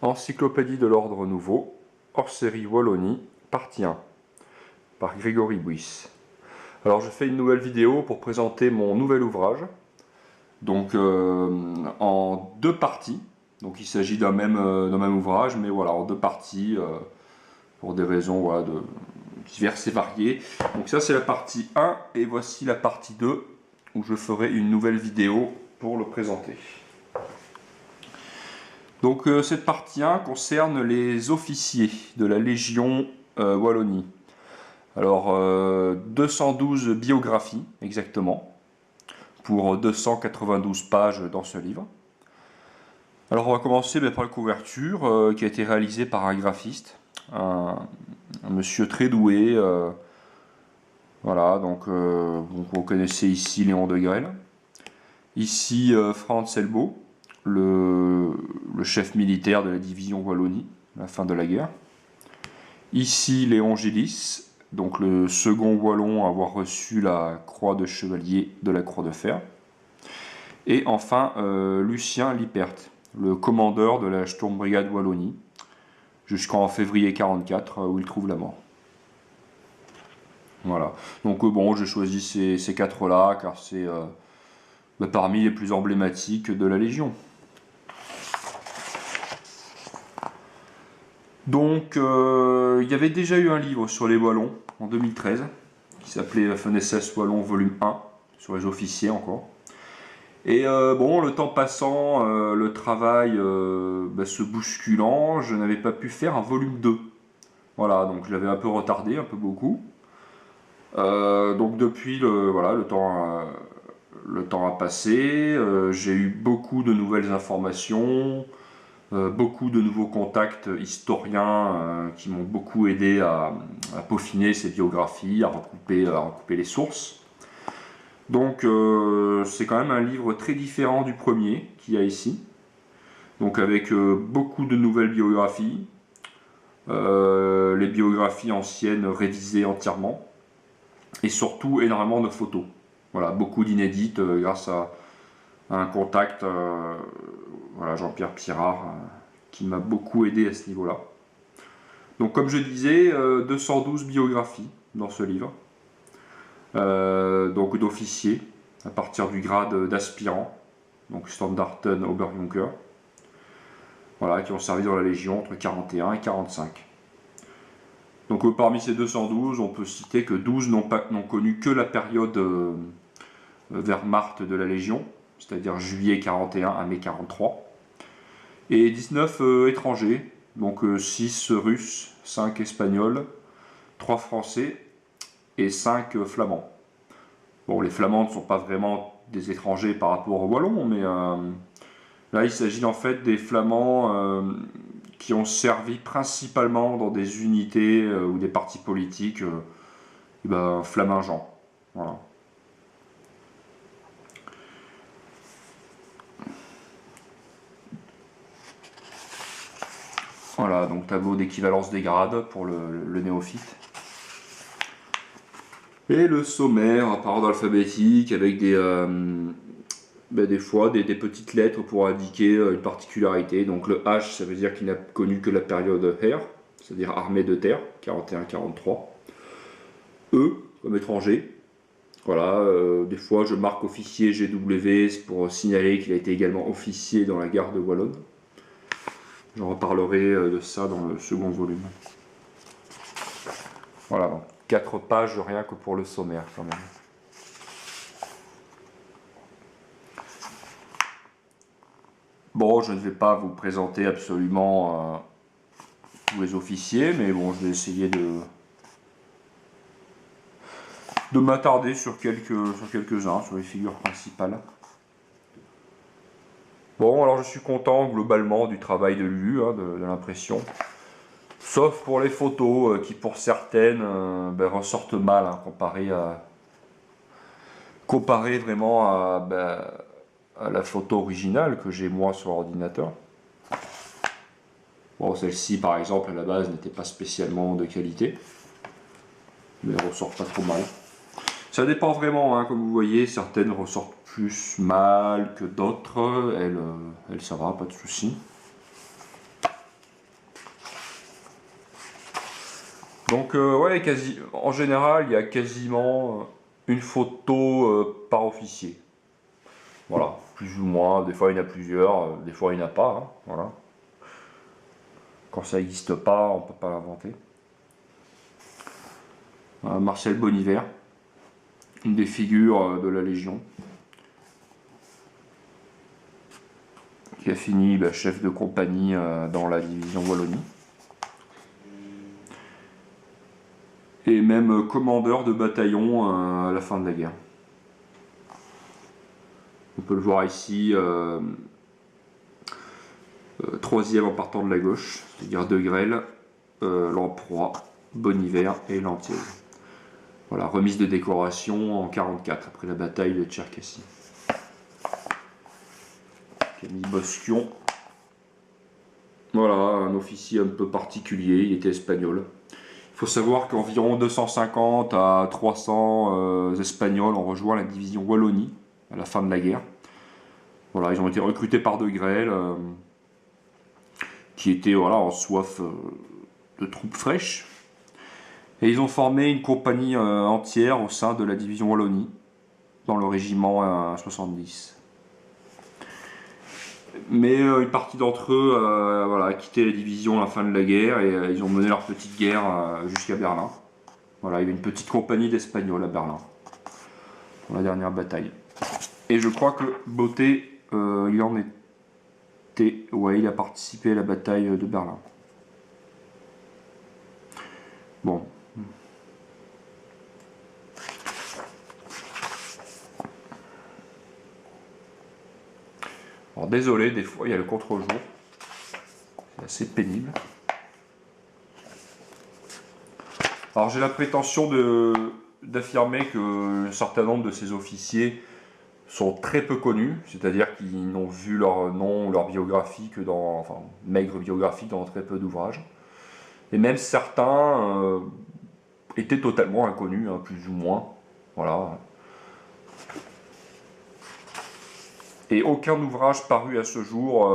Encyclopédie de l'Ordre Nouveau, hors série Wallonie, partie 1, par Grégory Buis. Alors je fais une nouvelle vidéo pour présenter mon nouvel ouvrage, donc en deux parties. Donc il s'agit d'un même ouvrage, mais voilà, en deux parties, pour des raisons voilà, diverses et variées. Donc ça c'est la partie 1, et voici la partie 2, où je ferai une nouvelle vidéo pour le présenter. Donc cette partie 1 concerne les officiers de la Légion Wallonie. Alors 212 biographies exactement, pour 292 pages dans ce livre. Alors on va commencer par la couverture qui a été réalisée par un graphiste, un monsieur très doué. Voilà, donc vous connaissez ici Léon de Grelle. Ici Franz Elbo, le chef militaire de la division Wallonie à la fin de la guerre. Ici Léon Gillis, donc le second Wallon à avoir reçu la croix de chevalier de la Croix de Fer. Et enfin Lucien Lippert, le commandeur de la Sturmbrigade Wallonie, jusqu'en février 1944 où il trouve la mort. Voilà, donc bon, j'ai choisi ces quatre-là car c'est parmi les plus emblématiques de la Légion. Donc, il y avait déjà eu un livre sur les Wallons en 2013 qui s'appelait FNSS Wallon volume 1, sur les officiers encore. Et bon, le temps passant, le travail se bousculant, je n'avais pas pu faire un volume 2. Voilà, donc je l'avais un peu retardé, un peu beaucoup. Donc depuis, le temps a passé, j'ai eu beaucoup de nouvelles informations, beaucoup de nouveaux contacts historiens qui m'ont beaucoup aidé à peaufiner ces biographies, à recouper les sources. Donc c'est quand même un livre très différent du premier qu'il y a ici, donc avec beaucoup de nouvelles biographies, les biographies anciennes révisées entièrement, et surtout énormément de photos. Voilà, beaucoup d'inédites grâce à un contact, voilà, Jean-Pierre Pirard, qui m'a beaucoup aidé à ce niveau-là. Donc comme je disais, 212 biographies dans ce livre, donc d'officiers, à partir du grade d'aspirant, donc Standarten Oberjunker, voilà, qui ont servi dans la Légion entre 41 et 45. Donc parmi ces 212, on peut citer que 12 n'ont connu que la période Wehrmacht de la Légion, c'est-à-dire juillet 41 à mai 43, et 19 étrangers, donc 6 russes, 5 espagnols, 3 français et 5 flamands. Bon, les flamands ne sont pas vraiment des étrangers par rapport aux wallons, mais là il s'agit en fait des flamands qui ont servi principalement dans des unités ou des partis politiques flamingeants. Voilà. Voilà, donc tableau d'équivalence des grades pour le néophyte. Et le sommaire par ordre alphabétique avec des fois des petites lettres pour indiquer une particularité. Donc le H, ça veut dire qu'il n'a connu que la période Air, c'est-à-dire armée de terre, 41-43. E, comme étranger. Voilà, des fois je marque officier GW pour signaler qu'il a été également officier dans la garde wallonne. J'en reparlerai de ça dans le second volume. Voilà, donc 4 pages rien que pour le sommaire quand même. Bon, je ne vais pas vous présenter absolument tous les officiers, mais bon, je vais essayer de m'attarder sur quelques-uns, sur les figures principales. Bon, alors je suis content globalement du travail de Lulu, de l'impression. Sauf pour les photos qui pour certaines ressortent mal, comparé vraiment à la photo originale que j'ai moi sur l'ordinateur. Bon, celle-ci par exemple à la base n'était pas spécialement de qualité, mais elle ressort pas trop mal. Ça dépend vraiment, comme vous voyez, certaines ressortent plus mal que d'autres, elles ça va, pas de souci. Donc ouais, en général, il y a quasiment une photo par officier. Voilà, plus ou moins. Des fois, il y en a plusieurs, des fois, il n'y en a pas. Hein, voilà. Quand ça n'existe pas, on ne peut pas l'inventer. Marcel Bonhiver, une des figures de la Légion, qui a fini chef de compagnie dans la division Wallonie. Et même commandeur de bataillon à la fin de la guerre. On peut le voir ici, troisième en partant de la gauche, c'est-à-dire De Grelle, Lamproie, Bonhiver et Lantier. Voilà, remise de décoration en 1944, après la bataille de Tcherkassy. Camille Bosquion. Voilà, un officier un peu particulier, il était espagnol. Il faut savoir qu'environ 250 à 300 Espagnols ont rejoint la division Wallonie à la fin de la guerre. Voilà, ils ont été recrutés par De Grelle, qui était voilà, en soif de troupes fraîches. Et ils ont formé une compagnie entière au sein de la division Wallonie, dans le régiment 70. Mais une partie d'entre eux voilà, a quitté la division à la fin de la guerre et ils ont mené leur petite guerre jusqu'à Berlin. Voilà, il y avait une petite compagnie d'Espagnols à Berlin pour la dernière bataille. Et je crois que Botté, il en était. Ouais, il a participé à la bataille de Berlin. Bon. Alors désolé, des fois il y a le contre-jour. C'est assez pénible. Alors j'ai la prétention d'affirmer que un certain nombre de ces officiers sont très peu connus, c'est-à-dire qu'ils n'ont vu leur nom ou leur biographie que dans, enfin, maigre biographie dans très peu d'ouvrages. Et même certains étaient totalement inconnus, hein, plus ou moins. Voilà. Et aucun ouvrage paru à ce jour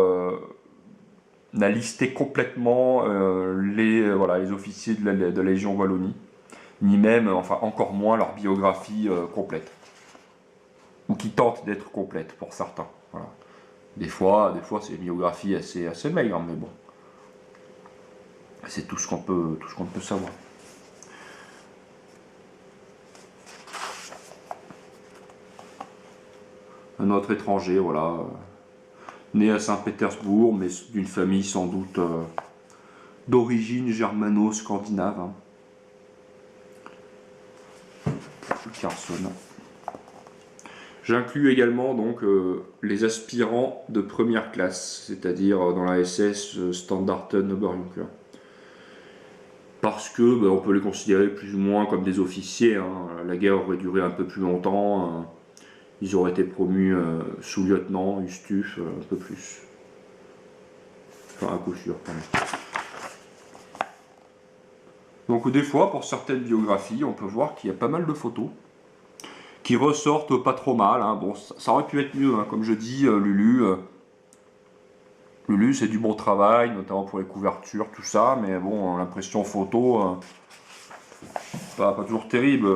n'a listé complètement les officiers de la Légion Wallonie, ni même, enfin encore moins leur biographie complète. Ou qui tente d'être complète pour certains. Voilà. Des fois c'est une biographie assez maigre, mais bon. C'est tout ce qu'on peut savoir. Un autre étranger, voilà, né à Saint-Pétersbourg, mais d'une famille sans doute d'origine germano-scandinave. Hein. Carson. J'inclus également donc les aspirants de première classe, c'est-à-dire dans la SS Standarten Oberjunker. Parce que on peut les considérer plus ou moins comme des officiers. Hein. La guerre aurait duré un peu plus longtemps. Ils auraient été promus sous-lieutenant, Ustuf, un peu plus. Enfin, à coup sûr, quand même. Donc des fois, pour certaines biographies, on peut voir qu'il y a pas mal de photos qui ressortent pas trop mal. Hein. Bon, ça aurait pu être mieux, hein. Comme je dis, Lulu, c'est du bon travail, notamment pour les couvertures, tout ça, mais bon, l'impression photo, pas toujours terrible.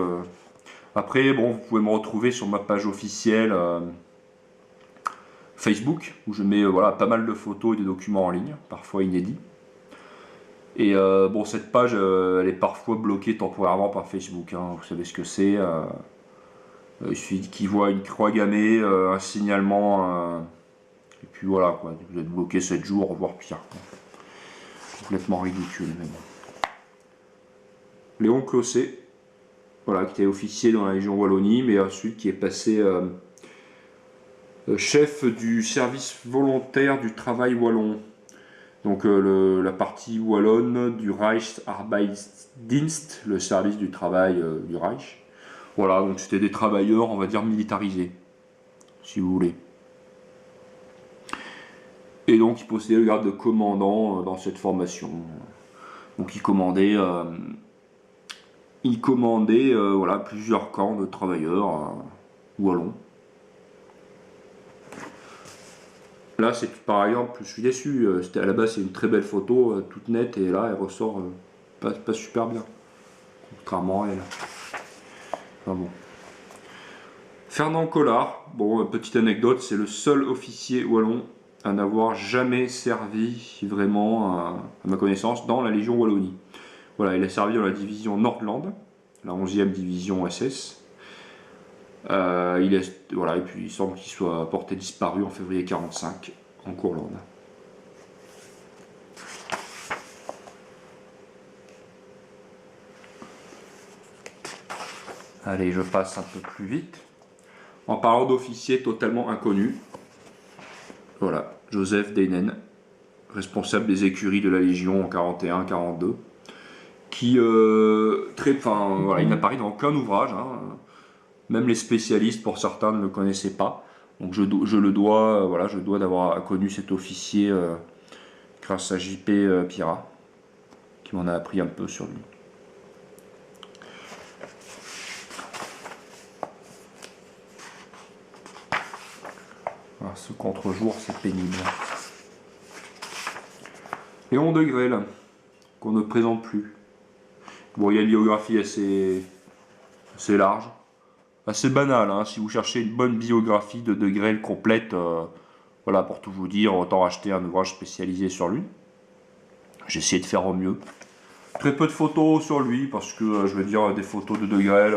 Après, bon, vous pouvez me retrouver sur ma page officielle Facebook, où je mets voilà, pas mal de photos et de documents en ligne, parfois inédits. Et bon, cette page, elle est parfois bloquée temporairement par Facebook, hein. Vous savez ce que c'est. Il suffit qu'ils voient une croix gammée, un signalement, et puis voilà, quoi. Vous êtes bloqué 7 jours, voire pire. Quoi. Complètement ridicule, mais bon. Léon Clossé, voilà, qui était officier dans la Légion Wallonie, mais ensuite qui est passé chef du service volontaire du travail wallon. Donc la partie wallonne du Reichsarbeitsdienst, le service du travail du Reich. Voilà, donc c'était des travailleurs, on va dire, militarisés, si vous voulez. Et donc il possédait le grade de commandant dans cette formation. Donc il commandait voilà, plusieurs camps de travailleurs wallons. Là, c'est par exemple, je suis déçu, à la base c'est une très belle photo, toute nette, et là elle ressort pas super bien. contrairement à elle. Enfin bon. Fernand Collard, bon, petite anecdote, c'est le seul officier wallon à n'avoir jamais servi vraiment, à ma connaissance, dans la Légion Wallonie. Voilà, il a servi dans la division Nordland, la 11e division SS. Voilà, et puis il semble qu'il soit porté disparu en février 1945 en Courlande. Allez, je passe un peu plus vite. En parlant d'officiers totalement inconnus, voilà, Joseph Deinen, responsable des écuries de la Légion en 41-42, qui voilà, il n'apparaît dans aucun ouvrage, hein, même les spécialistes pour certains ne le connaissaient pas. Donc je dois d'avoir connu cet officier grâce à J.P. Pira, qui m'en a appris un peu sur lui. Voilà, ce contre-jour, c'est pénible. Léon de Grelle, qu'on ne présente plus. Bon, il y a une biographie assez large, assez banale, hein. Si vous cherchez une bonne biographie de Grelle complète, voilà, pour tout vous dire, autant acheter un ouvrage spécialisé sur lui. J'ai essayé de faire au mieux. Très peu de photos sur lui, parce que, je veux dire, des photos de Grelle,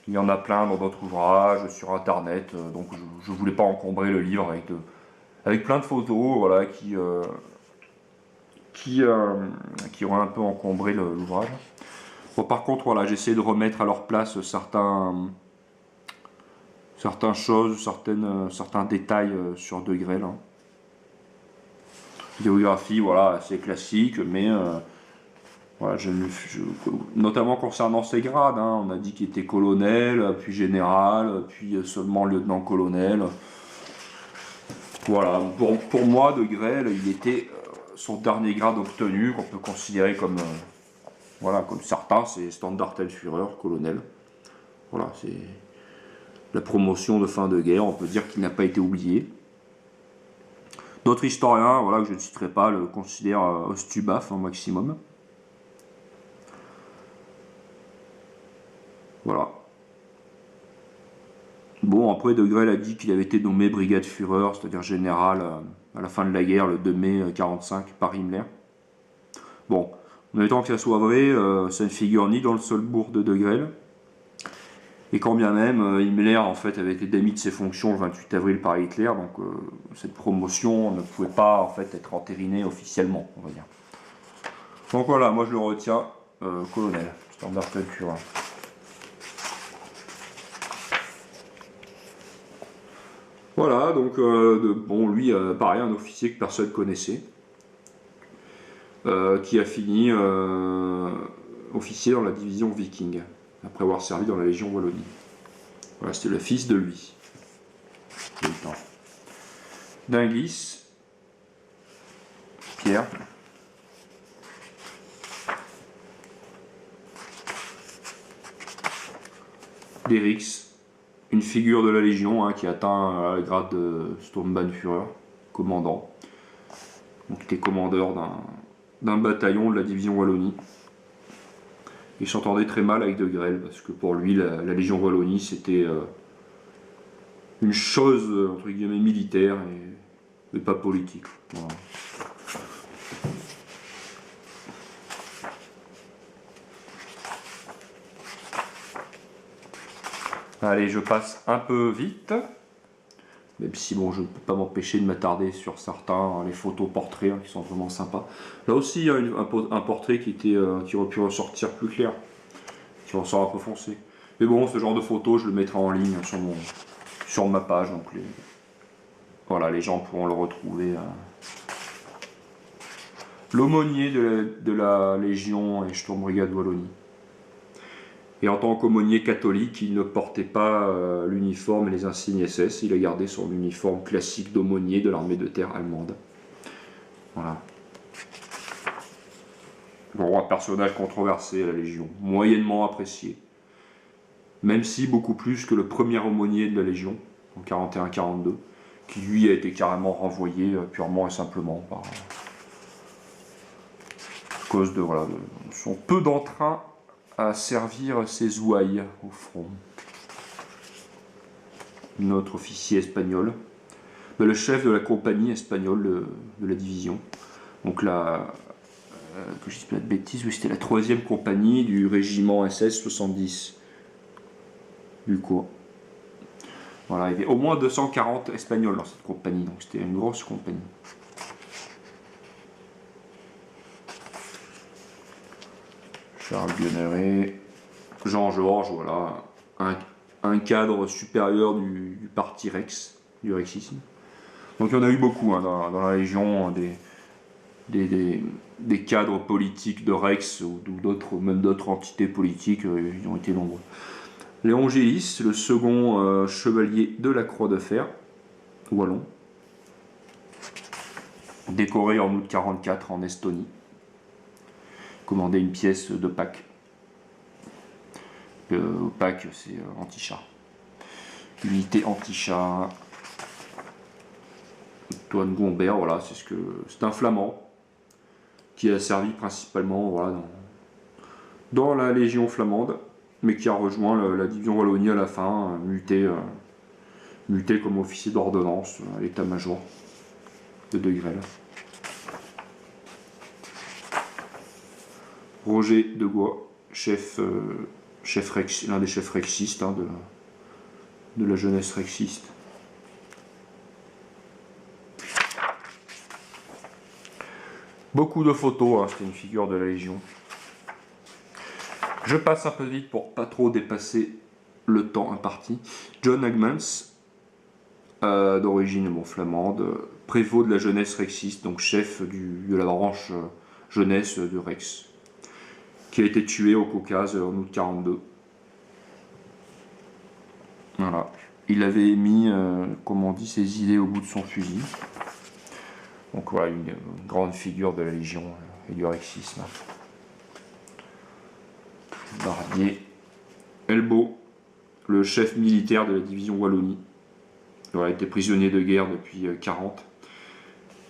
il y en a plein dans d'autres ouvrages, sur internet, donc je ne voulais pas encombrer le livre avec plein de photos, voilà, qui auraient un peu encombré l'ouvrage. Bon, par contre, voilà, j'ai essayé de remettre à leur place certaines choses, certains détails sur De Grelle. Hein. Biographie, voilà, assez classique, mais voilà, notamment concernant ses grades, hein, on a dit qu'il était colonel, puis général, puis seulement lieutenant-colonel. Voilà, pour moi, De Grelle, il était son dernier grade obtenu, qu'on peut considérer comme, voilà, comme certains, c'est Standartenführer, colonel. Voilà, c'est la promotion de fin de guerre, on peut dire qu'il n'a pas été oublié. D'autres historiens, voilà, que je ne citerai pas, le considèrent Ostubaf, au maximum. Voilà. Bon, après, De Grelle a dit qu'il avait été nommé Brigadeführer, c'est-à-dire général, à la fin de la guerre, le 2 mai 1945, par Himmler. Bon, en étant que ça soit vrai, ça ne figure ni dans le Sollbuch de Grelle, et quand bien même, Himmler en fait avait été démis de ses fonctions le 28 avril par Hitler, donc cette promotion ne pouvait pas en fait être entérinée officiellement, on va dire. Donc voilà, moi je le retiens, colonel, Standartenführer. Voilà, donc bon, lui, pareil, un officier que personne connaissait, qui a fini officier dans la division Viking, après avoir servi dans la Légion Wallonie. Voilà, c'était le fils de lui. D'Inglis, Pierre. D'Erix, une figure de la Légion, hein, qui atteint le grade de Sturmbannführer, commandant. Donc il était commandeur d'un bataillon de la division Wallonie. Il s'entendait très mal avec De Grelle, parce que pour lui, la Légion Wallonie, c'était une chose, entre guillemets, militaire et pas politique. Voilà. Allez, je passe un peu vite, même si bon, je ne peux pas m'empêcher de m'attarder sur certains, hein, les photos portraits, hein, qui sont vraiment sympas. Là aussi, il y a un portrait qui aurait pu ressortir plus clair, qui ressort un peu foncé. Mais bon, ce genre de photos, je le mettrai en ligne sur ma page, donc voilà, les gens pourront le retrouver. L'aumônier de la Légion et Sturmbrigade Wallonie. Et en tant qu'aumônier catholique, il ne portait pas l'uniforme et les insignes SS, il a gardé son uniforme classique d'aumônier de l'armée de terre allemande. Voilà. Bon, un personnage controversé à la Légion, moyennement apprécié. Même si beaucoup plus que le premier aumônier de la Légion, en 41-42, qui lui a été carrément renvoyé purement et simplement à cause de son peu d'entrain à servir ses ouailles au front. Notre officier espagnol, le chef de la compagnie espagnole de la division. Donc là, que je ne dise pas de bêtises, oui, c'était la 3e compagnie du régiment SS 70 du cours. Voilà, il y avait au moins 240 Espagnols dans cette compagnie, donc c'était une grosse compagnie. Charles Gunnery, Jean-Georges, voilà, un cadre supérieur du parti Rex, du Rexisme. Donc il y en a eu beaucoup hein, dans la Légion, des cadres politiques de Rex ou d'autres, même d'autres entités politiques, ils ont été nombreux. Léon Gélis, le second chevalier de la Croix de Fer, wallon, décoré en août 1944 en Estonie, commandait une pièce de Pâques. Pâques, c'est anti-char. Unité anti-char. Antoine Gombert, voilà, c'est un flamand qui a servi principalement voilà, dans la Légion flamande, mais qui a rejoint la division Wallonie à la fin, muté comme officier d'ordonnance à l'état-major de De Grelle. Roger Degois, l'un des chefs rexistes hein, de la jeunesse rexiste. Beaucoup de photos, hein, c'était une figure de la Légion. Je passe un peu vite pour pas trop dépasser le temps imparti. John Hagmans, d'origine flamande, prévôt de la jeunesse rexiste, donc chef de la branche jeunesse de Rex, qui a été tué au Caucase en août 1942. Voilà. Il avait mis, comme on dit, ses idées au bout de son fusil. Donc voilà, une grande figure de la Légion et du rexisme. Barbier. Elbaut, le chef militaire de la division Wallonie. Il a été prisonnier de guerre depuis 1940.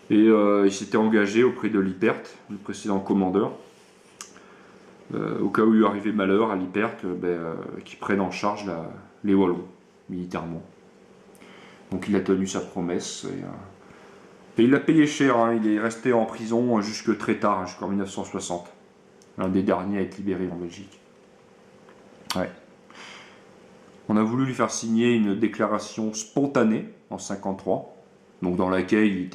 Et il s'était engagé auprès de Lippert, le précédent commandeur, au cas où il arrivait malheur à Lippert, qui prenne en charge les Wallons, militairement. Donc il a tenu sa promesse. Et il l'a payé cher, hein. Il est resté en prison jusque très tard, jusqu'en 1960. L'un des derniers à être libéré en Belgique. Ouais. On a voulu lui faire signer une déclaration spontanée en 1953, donc dans laquelle il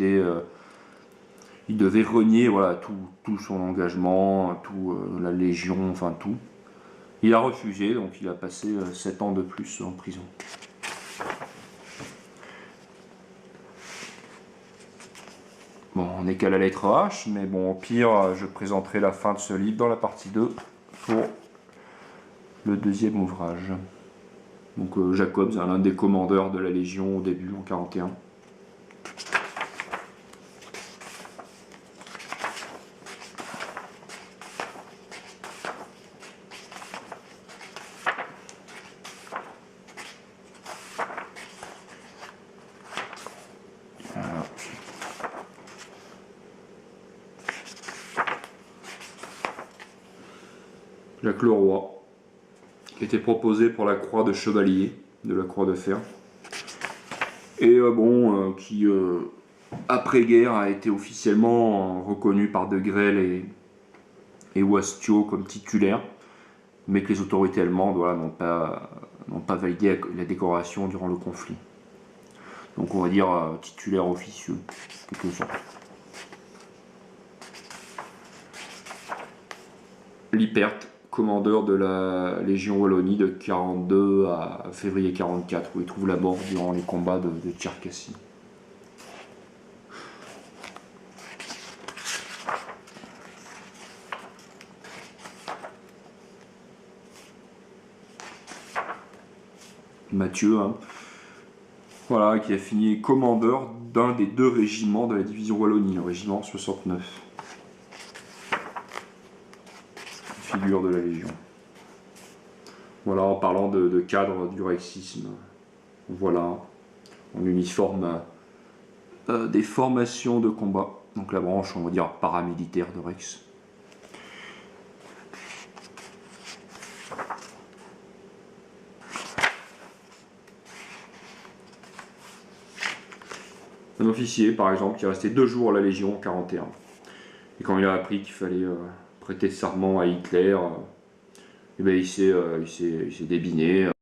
devait renier voilà, tout son engagement, tout la Légion, enfin tout. Il a refusé, donc il a passé 7 ans de plus en prison. Bon, on n'est qu'à la lettre H, mais bon, au pire, je présenterai la fin de ce livre dans la partie 2 pour le deuxième ouvrage. Donc Jacobs, l'un des commandeurs de la Légion au début, en 1941. Jacques Leroy, qui était proposé pour la croix de chevalier de la Croix de Fer, et qui après-guerre a été officiellement reconnu par De Grelle et Wastio comme titulaire, mais que les autorités allemandes n'ont pas validé la décoration durant le conflit. Donc on va dire titulaire officieux, quelque sorte. Lippert, commandeur de la Légion Wallonie de 1942 à février 1944, où il trouve la mort durant les combats de Tcherkassy. Mathieu, hein, voilà, qui a fini commandeur d'un des 2 régiments de la division Wallonie, le régiment 69. Figure de la Légion. Voilà, en parlant de cadre du rexisme, voilà, en uniforme des formations de combat, donc la branche, on va dire, paramilitaire de Rex. Un officier, par exemple, qui est resté 2 jours à la Légion en 41. Et quand il a appris qu'il fallait prêter serment à Hitler, eh ben, il s'est débiné.